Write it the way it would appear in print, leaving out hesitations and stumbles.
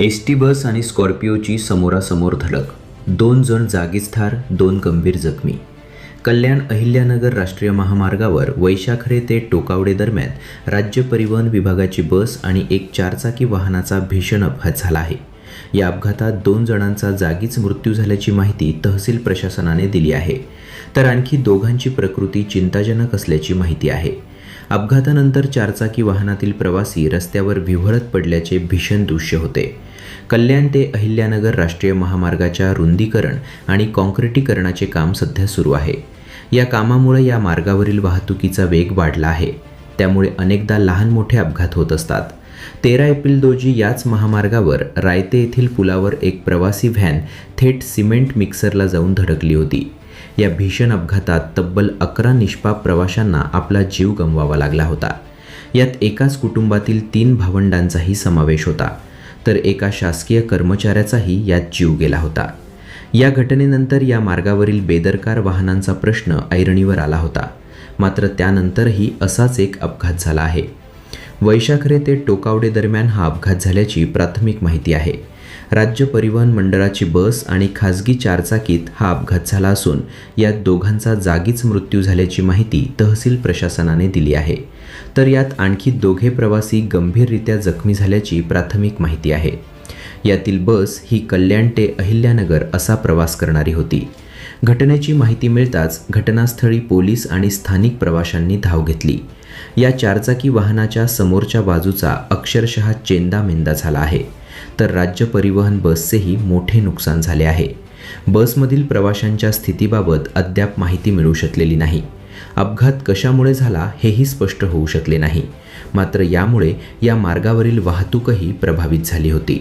ST bus आणि स्कॉर्पिओची समोरासमोर धडक. 2 जण जागीच ठार, 2 गंभीर जखमी. कल्याण अहिल्यानगर राष्ट्रीय महामार्गावर वैशाखरे ते टोकावडे दरम्यान राज्य परिवहन विभागाची बस आणि एक 4 चाकी वाहनाचा भीषण अपघात झाला आहे. या अपघातात 2 जणांचा जागीच मृत्यू झाल्याची माहिती तहसील प्रशासनाने दिली आहे, तर आणखी दोघांची प्रकृती चिंताजनक असल्याची माहिती आहे. अपघातानंतर 4 चाकी वाहनातील प्रवासी रस्त्यावर विव्हळत पडल्याचे भीषण दृश्य होते. कल्याण ते अहिल्यानगर राष्ट्रीय महामार्गाच्या रुंदीकरण आणि काँक्रिटीकरणाचे काम सध्या सुरू आहे. या कामामुळे या मार्गावरील वाहतुकीचा वेग वाढला आहे. त्यामुळे अनेकदा लहान मोठे अपघात होत असतात. 13 एप्रिल रोजी याच महामार्गावर रायते येथील पुलावर एक प्रवासी व्हॅन थेट सिमेंट मिक्सरला जाऊन धडकली होती. या भीषण अपघातात तब्बल 11 निष्पाप प्रवाशांना आपला जीव गमवावा लागला होता. यात एकाच कुटुंबातील 3 भावंडांचाही समावेश होता, तर एका शासकीय कर्मचाऱ्याचाही यात जीव गेला होता. या घटनेनंतर या मार्गावरील बेदरकार वाहनांचा प्रश्न ऐरणीवर आला होता. मात्र त्यानंतरही असाच एक अपघात झाला आहे. वैशाखरे ते टोकावडे दरम्यान हा अपघात झाल्याची प्राथमिक माहिती आहे. राज्य परिवहन मंडळाची बस आणि खासगी 4 चाकीत हा अपघात झाला असून यात दोघांचा जागीच मृत्यू झाल्याची माहिती तहसील प्रशासनाने दिली आहे. तर यात आणखी 2 प्रवासी गंभीररित्या जखमी झाल्याची प्राथमिक माहिती आहे. यातील बस ही कल्याण ते अहिल्यानगर असा प्रवास करणारी होती. घटनेची माहिती मिळताच घटनास्थळी पोलीस आणि स्थानिक प्रवाशांनी धाव घेतली. या 4 चाकी वाहनाच्या समोरच्या बाजूचा अक्षरशः चेंदामेंदा झाला आहे, तर राज्य परिवहन बसचेही मोठे नुकसान झाले आहे. बसमधील प्रवाशांच्या स्थितीबाबत अद्याप माहिती मिळू शकलेली नाही. अपघात कशामुळे झाला हेही स्पष्ट होऊ शकले नाही. मात्र यामुळे या मार्गावरील वाहतूकही प्रभावित झाली होती.